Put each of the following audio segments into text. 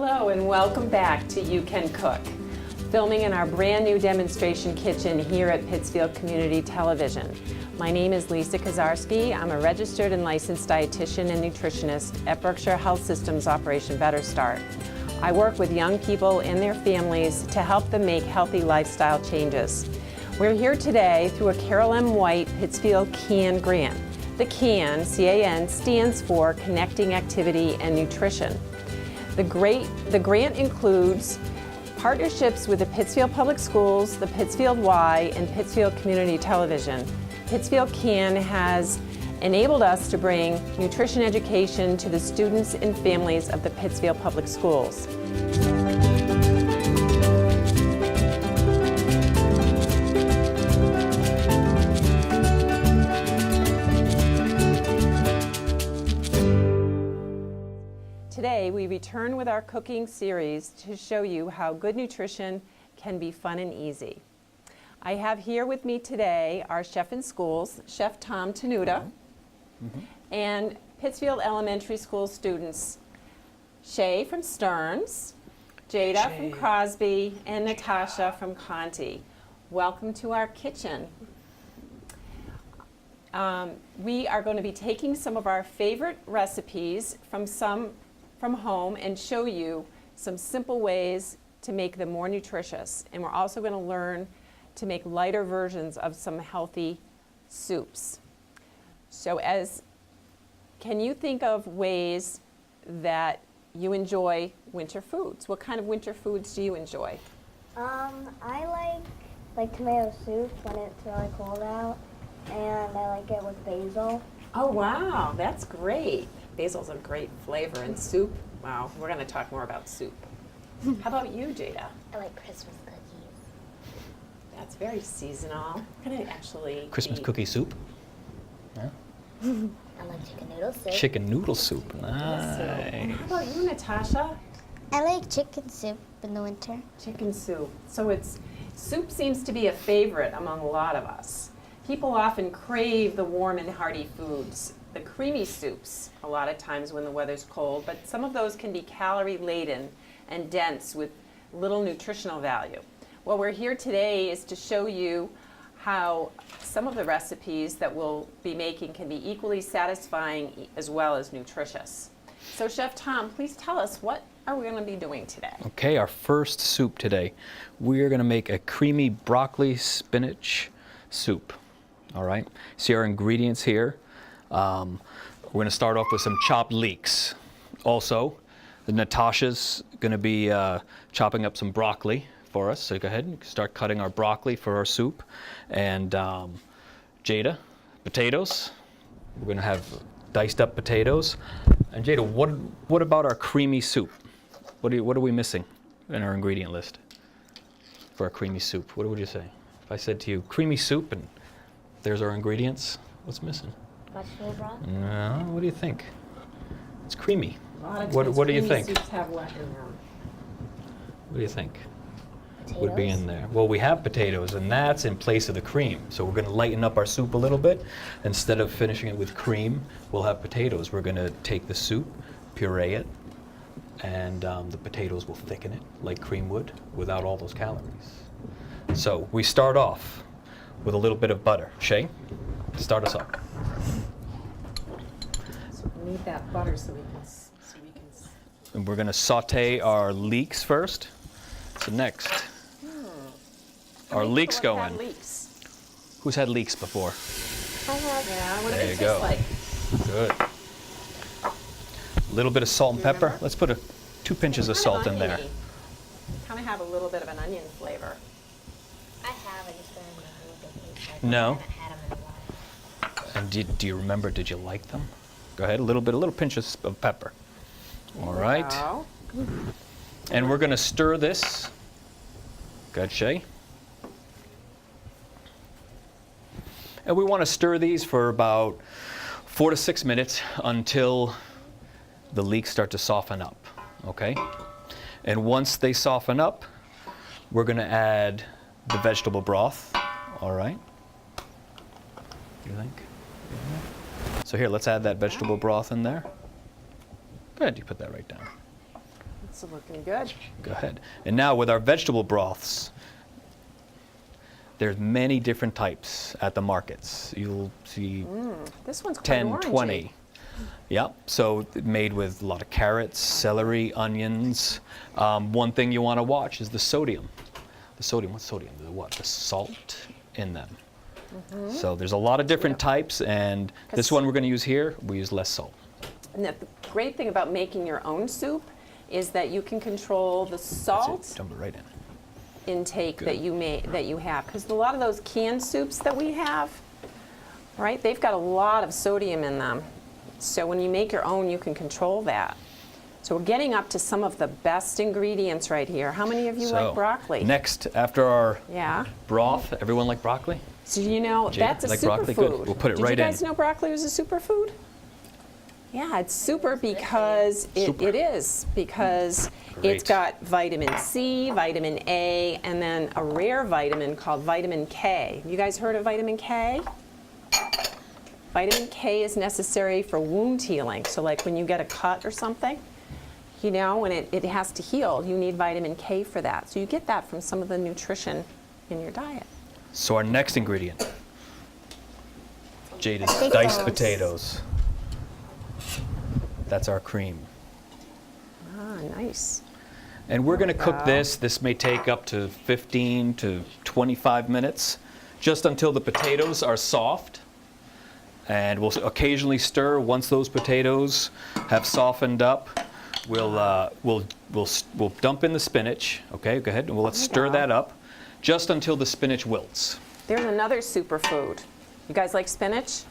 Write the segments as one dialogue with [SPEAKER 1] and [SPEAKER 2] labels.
[SPEAKER 1] Hello and welcome back to You Can Cook, filming in our brand new demonstration kitchen here at Pittsfield Community Television. My name is Lisa Kuczarski. I'm a registered and licensed dietitian and nutritionist at Berkshire Health Systems Operation Better Start. I work with young people and their families to help them make healthy lifestyle changes. We're here today through a Carol M. White Pittsfield CAN grant. The CAN, C-A-N, stands for Connecting Activity and Nutrition. The grant includes partnerships with the Pittsfield Public Schools, the Pittsfield Y, and Pittsfield Community Television. Pittsfield CAN has enabled us to bring nutrition education to the students and families of the Pittsfield Public Schools. Today, we return with our cooking series to show you how good nutrition can be fun and easy. I have here with me today our chef in schools, Chef Tom Tenuta, and Pittsfield Elementary School students, Shae from Stearns, Jayda from Crosby, and Natasha from Conti. Welcome to our kitchen. We are going to be taking some of our favorite recipes from home and show you some simple ways to make them more nutritious. And we're also going to learn to make lighter versions of some healthy soups. So can you think of ways that you enjoy winter foods? What kind of winter foods do you enjoy?
[SPEAKER 2] I like tomato soup when it's really cold out, and I like it with basil.
[SPEAKER 1] Oh wow, that's great. Basil's a great flavor in soup. Wow, we're going to talk more about soup. How about you, Jayda?
[SPEAKER 2] I like Christmas cookies.
[SPEAKER 1] That's very seasonal. I'm going to actually
[SPEAKER 3] Christmas cookie soup. Yeah.
[SPEAKER 2] I like chicken noodle soup.
[SPEAKER 3] Chicken noodle soup. Nice.
[SPEAKER 1] How about you, Natasha?
[SPEAKER 2] I like chicken soup in the winter.
[SPEAKER 1] Chicken soup. So soup seems to be a favorite among a lot of us. People often crave the warm and hearty foods, the creamy soups, a lot of times when the weather's cold, but some of those can be calorie-laden and dense with little nutritional value. What we're here today is to show you how some of the recipes that we'll be making can be equally satisfying as well as nutritious. So Chef Tom, please tell us, what are we going to be doing today?
[SPEAKER 3] Okay, our first soup today. We're going to make a creamy broccoli spinach soup. All right, see our ingredients here. We're going to start off with some chopped leeks. Also, Natasha's going to be chopping up some broccoli for us. So go ahead and start cutting our broccoli for our soup. And Jayda, potatoes. We're going to have diced up potatoes. And Jayda, what about our creamy soup? What are we missing in our ingredient list for our creamy soup? What would you say? If I said to you, creamy soup, and there's our ingredients, what's missing?
[SPEAKER 2] Vegetable broth?
[SPEAKER 3] No, what do you think? It's creamy.
[SPEAKER 1] What
[SPEAKER 3] do you think?
[SPEAKER 1] Soups have what in them?
[SPEAKER 3] What do you think
[SPEAKER 2] Potatoes?
[SPEAKER 3] would be in there? Well, we have potatoes, and that's in place of the cream. So we're going to lighten up our soup a little bit. Instead of finishing it with cream, we'll have potatoes. We're going to take the soup, puree it, and the potatoes will thicken it like cream would without all those calories. So we start off with a little bit of butter. Shae, start us up.
[SPEAKER 1] So we need that butter so we can.
[SPEAKER 3] And we're going to saute our leeks first. So next, our leeks go in.
[SPEAKER 1] Leeks?
[SPEAKER 3] Who's had leeks before?
[SPEAKER 2] I have.
[SPEAKER 1] Yeah, what do
[SPEAKER 3] There
[SPEAKER 1] they
[SPEAKER 3] you
[SPEAKER 1] taste
[SPEAKER 3] go.
[SPEAKER 1] like?
[SPEAKER 3] Good. A little bit of salt and pepper.
[SPEAKER 1] Remember?
[SPEAKER 3] Let's put 2 pinches of salt in there.
[SPEAKER 1] Kind of have a little bit of an onion flavor.
[SPEAKER 2] I have. I just don't remember what they taste like.
[SPEAKER 3] No?
[SPEAKER 2] I haven't had them in a while.
[SPEAKER 3] And do you remember, did you like them? Go ahead, a little pinch of pepper. All right.
[SPEAKER 1] Wow.
[SPEAKER 3] And we're going to stir this. Good, Shae. And we want to stir these for about 4 to 6 minutes until the leeks start to soften up, okay? And once they soften up, we're going to add the vegetable broth, all right? You think? So here, let's add that vegetable broth in there. Go ahead, you put that right down.
[SPEAKER 1] It's looking good.
[SPEAKER 3] Go ahead. And now with our vegetable broths, there's many different types at the markets. You'll see
[SPEAKER 1] This one's quite
[SPEAKER 3] 10,
[SPEAKER 1] orangey.
[SPEAKER 3] 20. Yep, so made with a lot of carrots, celery, onions. One thing you want to watch is the sodium. The sodium, what's sodium? The what? The salt in them. So there's a lot of different types, and this one we're going to use here, we use less salt.
[SPEAKER 1] And the great thing about making your own soup is that you can control the
[SPEAKER 3] That's
[SPEAKER 1] salt
[SPEAKER 3] it, dump it right in.
[SPEAKER 1] intake
[SPEAKER 3] Good.
[SPEAKER 1] that you have, because a lot of those canned soups that we have, right, they've got a lot of sodium in them. So when you make your own, you can control that. So we're getting up to some of the best ingredients right here. How many of you like broccoli?
[SPEAKER 3] Next, after our
[SPEAKER 1] Yeah.
[SPEAKER 3] broth, everyone like broccoli?
[SPEAKER 1] So you know,
[SPEAKER 3] Jayda,
[SPEAKER 1] that's a
[SPEAKER 3] like broccoli?
[SPEAKER 1] superfood.
[SPEAKER 3] Good. We'll put it
[SPEAKER 1] Did
[SPEAKER 3] right
[SPEAKER 1] you guys
[SPEAKER 3] in.
[SPEAKER 1] know broccoli was a superfood? Yeah, it's super because
[SPEAKER 3] Super.
[SPEAKER 1] it is, because
[SPEAKER 3] Great.
[SPEAKER 1] it's got vitamin C, vitamin A, and then a rare vitamin called vitamin K. You guys heard of vitamin K? Vitamin K is necessary for wound healing. So like when you get a cut or something, you know, when it has to heal, you need vitamin K for that. So you get that from some of the nutrition in your diet.
[SPEAKER 3] So our next ingredient, Jayda's
[SPEAKER 2] Potatoes.
[SPEAKER 3] diced potatoes. That's our cream.
[SPEAKER 1] Ah, nice.
[SPEAKER 3] And we're going to cook
[SPEAKER 1] Wow.
[SPEAKER 3] this. This may take up to 15 to 25 minutes, just until the potatoes are soft. And we'll occasionally stir once those potatoes have softened up. We'll dump in the spinach. Okay, go ahead, and let's stir
[SPEAKER 1] go.
[SPEAKER 3] that up, just until the spinach wilts.
[SPEAKER 1] There's another superfood. You guys like spinach?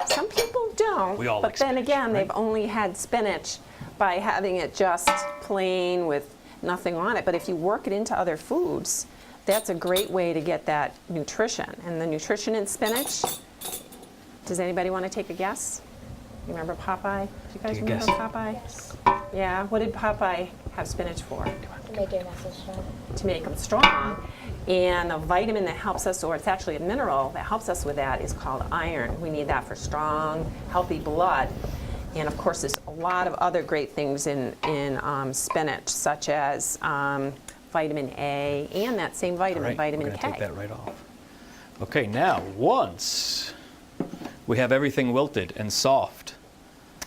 [SPEAKER 1] Some people don't.
[SPEAKER 3] We all
[SPEAKER 1] but
[SPEAKER 3] like
[SPEAKER 1] then
[SPEAKER 3] spinach,
[SPEAKER 1] again,
[SPEAKER 3] right?
[SPEAKER 1] they've only had spinach by having it just plain with nothing on it. But if you work it into other foods, that's a great way to get that nutrition. And the nutrition in spinach, does anybody want to take a guess? You remember Popeye? Do you guys
[SPEAKER 3] Take a
[SPEAKER 1] remember
[SPEAKER 3] guess.
[SPEAKER 1] Popeye?
[SPEAKER 2] Yes.
[SPEAKER 1] Yeah, what did Popeye have spinach for?
[SPEAKER 2] To make your muscles strong.
[SPEAKER 1] To make them strong. And a vitamin that helps us, or it's actually a mineral that helps us with that, is called iron. We need that for strong, healthy blood. And of course, there's a lot of other great things in spinach, such as vitamin A and that same
[SPEAKER 3] All
[SPEAKER 1] vitamin,
[SPEAKER 3] right,
[SPEAKER 1] vitamin
[SPEAKER 3] we're going to
[SPEAKER 1] K.
[SPEAKER 3] take that right off. Okay, now once we have everything wilted and soft,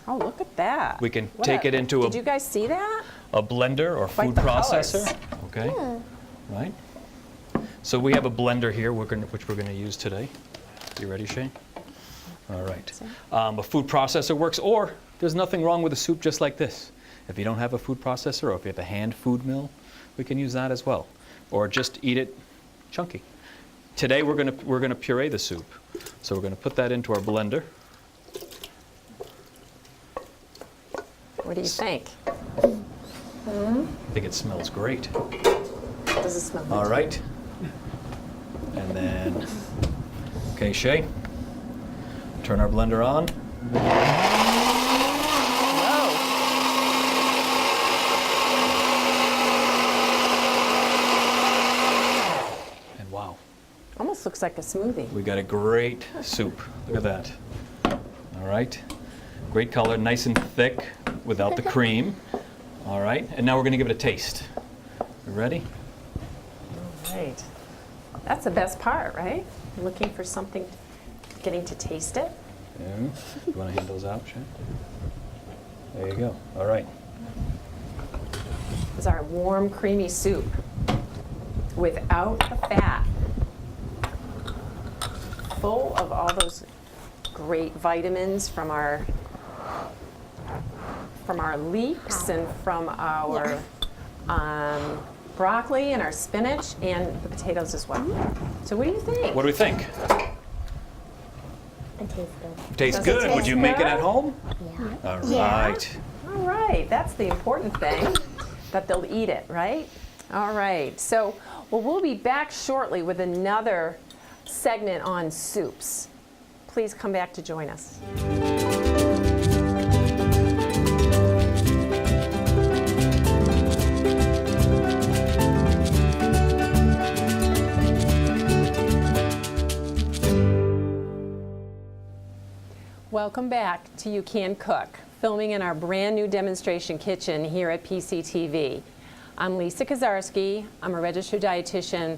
[SPEAKER 1] Oh, look at that.
[SPEAKER 3] we can
[SPEAKER 1] What
[SPEAKER 3] take it into
[SPEAKER 1] Did you guys see that?
[SPEAKER 3] a blender or
[SPEAKER 1] Quite
[SPEAKER 3] food
[SPEAKER 1] the
[SPEAKER 3] processor.
[SPEAKER 1] colors.
[SPEAKER 3] Okay, right? So we have a blender here, which we're going to use today. You ready, Shae? All right. A food processor works, or there's nothing wrong with a soup just like this. If you don't have a food processor, or if you have a hand food mill, we can use that as well, or just eat it chunky. Today we're going to puree the soup, so we're going to put that into our blender.
[SPEAKER 1] What do you think?
[SPEAKER 3] I think it smells great.
[SPEAKER 1] Does it smell good?
[SPEAKER 3] All right. And then, okay, Shae, turn our blender on.
[SPEAKER 1] Whoa.
[SPEAKER 3] And wow,
[SPEAKER 1] Almost looks like a smoothie.
[SPEAKER 3] we got a great soup. Look at that. All right. Great color, nice and thick without the cream. All right. And now we're going to give it a taste. You ready?
[SPEAKER 1] Right. That's the best part, right? Looking for something, getting to taste it.
[SPEAKER 3] Yeah. You want to hand those out, Shae? There you go. All right.
[SPEAKER 1] This is our warm, creamy soup without the fat. Full of all those great vitamins from our leeks and from our broccoli and our spinach and the potatoes as well. So what do you think?
[SPEAKER 3] What do we think?
[SPEAKER 2] It tastes good.
[SPEAKER 3] Tastes
[SPEAKER 1] Does it
[SPEAKER 3] good. Would
[SPEAKER 1] taste
[SPEAKER 3] you make it
[SPEAKER 1] good?
[SPEAKER 3] at home?
[SPEAKER 2] Yeah.
[SPEAKER 3] All
[SPEAKER 1] Yeah.
[SPEAKER 3] right.
[SPEAKER 1] All right, that's the important thing, that they'll eat it, right? All right, so we'll be back shortly with another segment on soups. Please come back to join us. Welcome back to You Can Cook. filming in our brand new demonstration kitchen here at PCTV. I'm Lisa Kuczarski. I'm a registered dietitian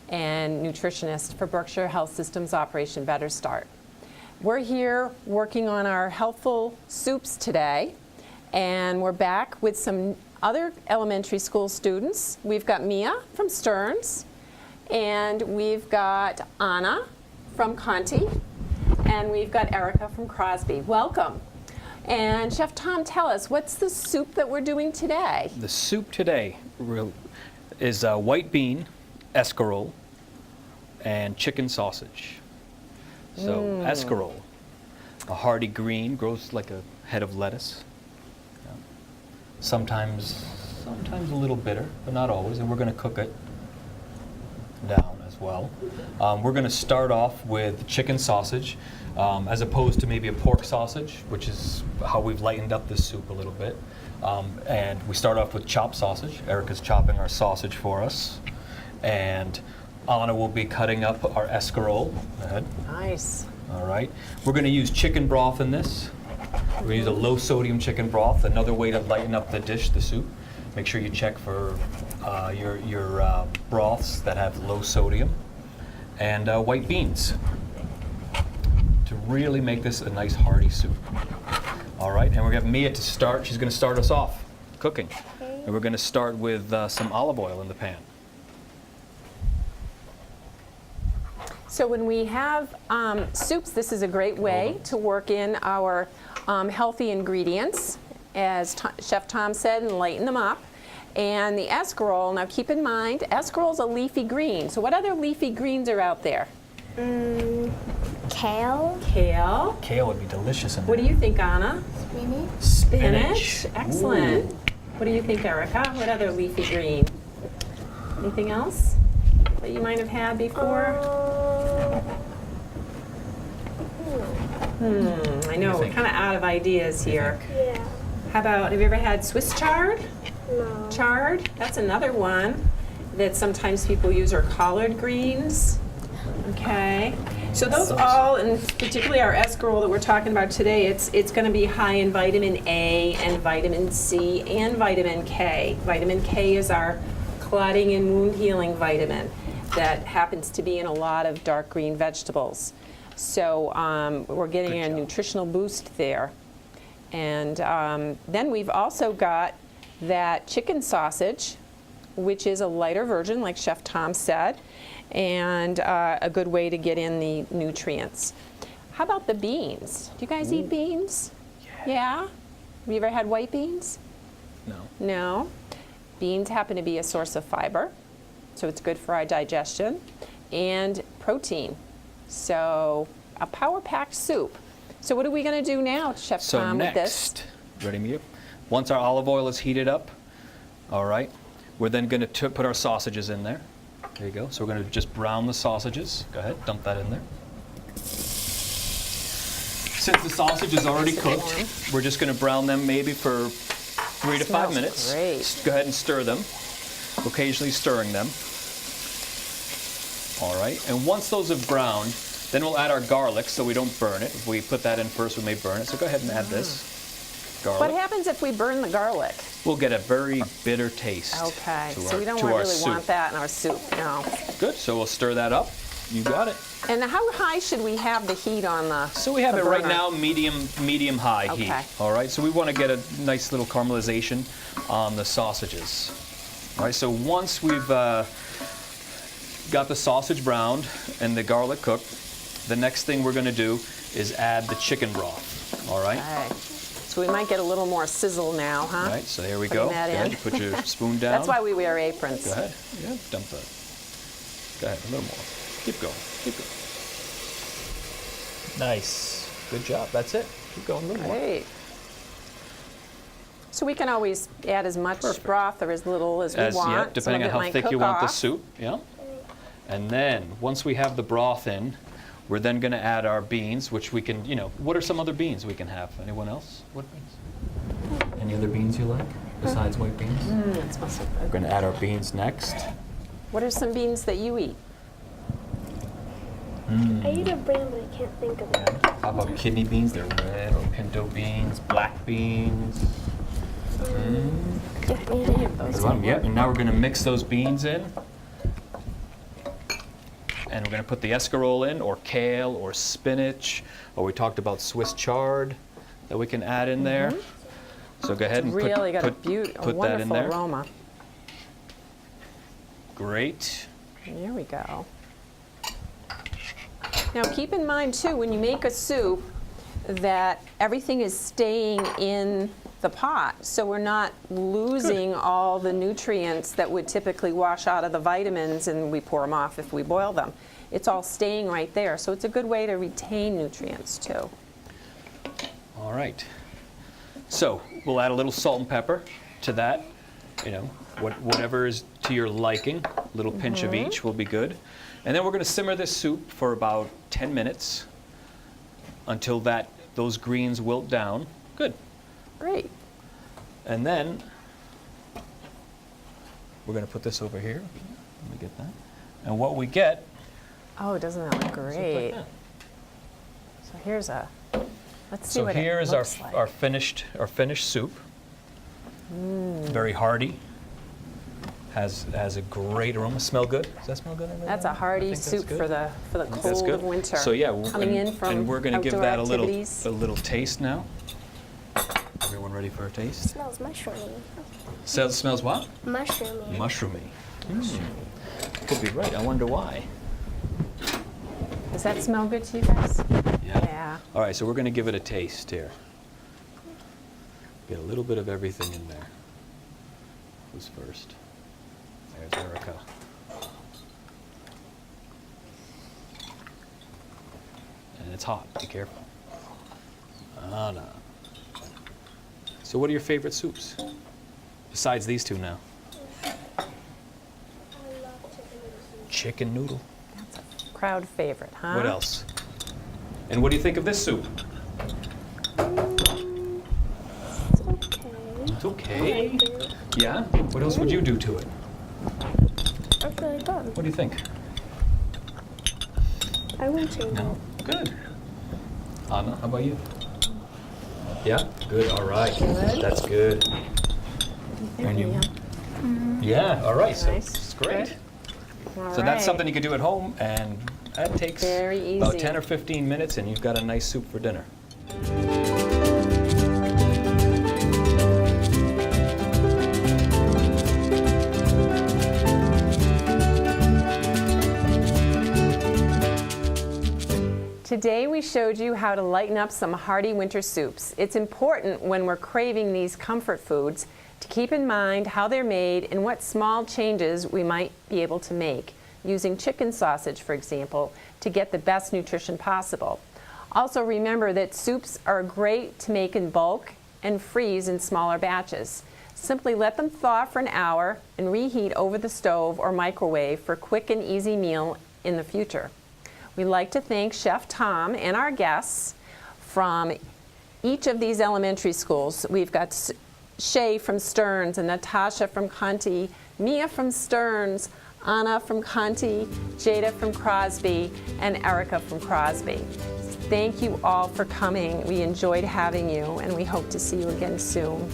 [SPEAKER 1] and nutritionist for Berkshire Health Systems Operation Better Start. We're here working on our healthful soups today, and we're back with some other elementary school students. We've got Mia from Stearns, and we've got Anna from Conti, and we've got Erica from Crosby. Welcome. And Chef Tom, tell us, what's the soup that we're doing today?
[SPEAKER 3] The soup today is white bean, escarole, and chicken sausage. So escarole, a hardy green, grows like a head of lettuce. Yeah. Sometimes a little bitter, but not always, and we're going to cook it down as well. We're going to start off with chicken sausage, as opposed to maybe a pork sausage, which is how we've lightened up this soup a little bit. And we start off with chopped sausage. Erica's chopping our sausage for us. And Anna will be cutting up our escarole. Go ahead.
[SPEAKER 1] Nice.
[SPEAKER 3] All right. We're going to use chicken broth in this. We're going to use a low sodium chicken broth, another way to lighten up the dish, the soup. Make sure you check for your broths that have low sodium. And white beans, to really make this a nice hearty soup. All right, and we're going to have Mia to start. She's going to start us off cooking.
[SPEAKER 2] Okay.
[SPEAKER 3] And we're going to start with some olive oil in the pan.
[SPEAKER 1] So when we have soups, this is a great way to work in our healthy ingredients, as Chef Tom said, and lighten them up. And the escarole, now keep in mind, escarole is a leafy green. So what other leafy greens are out there?
[SPEAKER 2] Kale.
[SPEAKER 1] Kale.
[SPEAKER 3] Kale would be delicious in there.
[SPEAKER 1] What do you think, Anna?
[SPEAKER 2] Spinach.
[SPEAKER 1] Spinach. Excellent. What do you think, Erica? What other leafy green? Anything else that you might have had before? I know, we're kind of out of ideas here.
[SPEAKER 2] Yeah.
[SPEAKER 1] How about, have you ever had Swiss chard?
[SPEAKER 2] No.
[SPEAKER 1] Chard, that's another one that sometimes people use, or collard greens. Okay. So those all, and particularly our escarole that we're talking about today, it's going to be high in vitamin A and vitamin C and vitamin K. Vitamin K is our clotting and wound healing vitamin that happens to be in a lot of dark green vegetables. So we're getting a nutritional boost there. And then we've also got that chicken sausage, which is a lighter version, like Chef Tom said, and a good way to get in the nutrients. How about the beans? Do you guys eat beans? Yeah. Have you ever had white beans?
[SPEAKER 3] No.
[SPEAKER 1] No. Beans happen to be a source of fiber, so it's good for our digestion, and protein. So a power-packed soup. So what are we going to do now, Chef Tom, with this?
[SPEAKER 3] Ready, Mia? Once our olive oil is heated up, all right, we're then going to put our sausages in there. There you go. So we're going to just brown the sausages. Go ahead, dump that in there. Since the sausage is already cooked, we're just going to brown them maybe for 3 to 5 minutes.
[SPEAKER 1] Great.
[SPEAKER 3] Go ahead and stir them, occasionally stirring them. All right, and once those have browned, then we'll add our garlic so we don't burn it. If we put that in first, we may burn it. So go ahead and add this garlic.
[SPEAKER 1] What happens if we burn the garlic?
[SPEAKER 3] We'll get a very bitter taste.
[SPEAKER 1] Okay,
[SPEAKER 3] to
[SPEAKER 1] so
[SPEAKER 3] our,
[SPEAKER 1] we don't
[SPEAKER 3] to our
[SPEAKER 1] really
[SPEAKER 3] soup.
[SPEAKER 1] want that in our soup, no.
[SPEAKER 3] Good, so we'll stir that up. You got it.
[SPEAKER 1] And how high should we have the heat on the
[SPEAKER 3] So we have
[SPEAKER 1] the
[SPEAKER 3] it right
[SPEAKER 1] burner?
[SPEAKER 3] now, medium-high heat.
[SPEAKER 1] Okay.
[SPEAKER 3] All right, so we want to get a nice little caramelization on the sausages. All right, so once we've got the sausage browned and the garlic cooked, the next thing we're going to do is add the chicken broth. All right.
[SPEAKER 1] Okay. So we might get a little more sizzle now, huh?
[SPEAKER 3] All right, so here we
[SPEAKER 1] Putting
[SPEAKER 3] go.
[SPEAKER 1] that
[SPEAKER 3] Go
[SPEAKER 1] in.
[SPEAKER 3] ahead, put your spoon down.
[SPEAKER 1] That's why we wear aprons.
[SPEAKER 3] Go ahead. Yeah, dump that. Go ahead, a little more. Keep going. Keep going. Nice. Good job. That's it. Keep going a little more.
[SPEAKER 1] Great. So we can always add as much broth or as little as we want.
[SPEAKER 3] Yeah, depending on
[SPEAKER 1] Some of it
[SPEAKER 3] how
[SPEAKER 1] might
[SPEAKER 3] thick you
[SPEAKER 1] cook
[SPEAKER 3] want the
[SPEAKER 1] off.
[SPEAKER 3] soup. Yeah. And then once we have the broth in, we're then going to add our beans, which we can, what are some other beans we can have? Anyone else? What beans? Any other beans you like besides white beans?
[SPEAKER 1] It smells so
[SPEAKER 3] We're
[SPEAKER 1] good.
[SPEAKER 3] going to add our beans next.
[SPEAKER 1] What are some beans that you eat?
[SPEAKER 2] I eat a brand, but I can't think of it.
[SPEAKER 3] How about kidney beans? They're red, or pinto beans, black beans. Yep, and now we're going to mix those beans in. And we're going to put the escarole in, or kale, or spinach, or we talked about Swiss chard that we can add in there. So go ahead and
[SPEAKER 1] Really got a
[SPEAKER 3] put that in
[SPEAKER 1] wonderful
[SPEAKER 3] there.
[SPEAKER 1] aroma.
[SPEAKER 3] Great.
[SPEAKER 1] There we go. Now keep in mind too, when you make a soup, that everything is staying in the pot, so we're not losing all the nutrients that would typically wash out of the vitamins and we pour them off if we boil them. It's all staying right there, so it's a good way to retain nutrients too.
[SPEAKER 3] All right. So we'll add a little salt and pepper to that. You know, whatever is to your liking. A little pinch of each will be good. And then we're going to simmer this soup for about 10 minutes until those greens wilt down. Good.
[SPEAKER 1] Great.
[SPEAKER 3] And then we're going to put this over here. Let me get that. And what we get.
[SPEAKER 1] Oh, doesn't that look great?
[SPEAKER 3] Like that.
[SPEAKER 1] So here's let's see
[SPEAKER 3] So
[SPEAKER 1] what
[SPEAKER 3] here
[SPEAKER 1] it
[SPEAKER 3] is
[SPEAKER 1] looks like.
[SPEAKER 3] our finished soup. Very hearty. Has a great aroma. Smell good? Does that smell good?
[SPEAKER 1] That's a hearty soup for the cold of winter.
[SPEAKER 3] So yeah,
[SPEAKER 1] coming in from
[SPEAKER 3] and we're going to give
[SPEAKER 1] outdoor
[SPEAKER 3] that
[SPEAKER 1] activities.
[SPEAKER 3] a little taste now. Everyone ready for a taste?
[SPEAKER 2] It smells mushroomy.
[SPEAKER 3] Smells what?
[SPEAKER 2] Mushroomy.
[SPEAKER 3] Mushroomy. Could be right. I wonder why.
[SPEAKER 1] Does that smell good to you guys?
[SPEAKER 3] Yeah. All right, so we're going to give it a taste here. Get a little bit of everything in there. Who's first? There's Erica. And it's hot. Be careful. No. So what are your favorite soups? Besides these two now.
[SPEAKER 2] I love
[SPEAKER 3] Chicken noodle.
[SPEAKER 1] That's a crowd favorite, huh?
[SPEAKER 3] What else? And what do you think of this soup?
[SPEAKER 2] It's okay.
[SPEAKER 3] It's okay. Yeah? What else would you do to it?
[SPEAKER 2] That's really good.
[SPEAKER 3] What do you think?
[SPEAKER 2] I wouldn't change
[SPEAKER 3] No? Good. Anna, how about you? Yeah? Good, all right.
[SPEAKER 1] Good.
[SPEAKER 3] That's good. And you? Yeah, all right, so
[SPEAKER 1] Nice.
[SPEAKER 3] it's great.
[SPEAKER 1] All
[SPEAKER 3] So that's
[SPEAKER 1] right.
[SPEAKER 3] something you could do at home, and that takes
[SPEAKER 1] Very
[SPEAKER 3] about
[SPEAKER 1] easy.
[SPEAKER 3] 10 or 15 minutes, and you've got a nice soup for dinner.
[SPEAKER 1] Today we showed you how to lighten up some hearty winter soups. It's important when we're craving these comfort foods to keep in mind how they're made and what small changes we might be able to make, using chicken sausage, for example, to get the best nutrition possible. Also remember that soups are great to make in bulk and freeze in smaller batches. Simply let them thaw for an hour and reheat over the stove or microwave for a quick and easy meal in the future. We'd like to thank Chef Tom and our guests from each of these elementary schools. We've got Shae from Stearns and Natasha from Conti, Mia from Stearns, Anna from Conti, Jayda from Crosby, and Erica from Crosby. Thank you all for coming. We enjoyed having you, and we hope to see you again soon.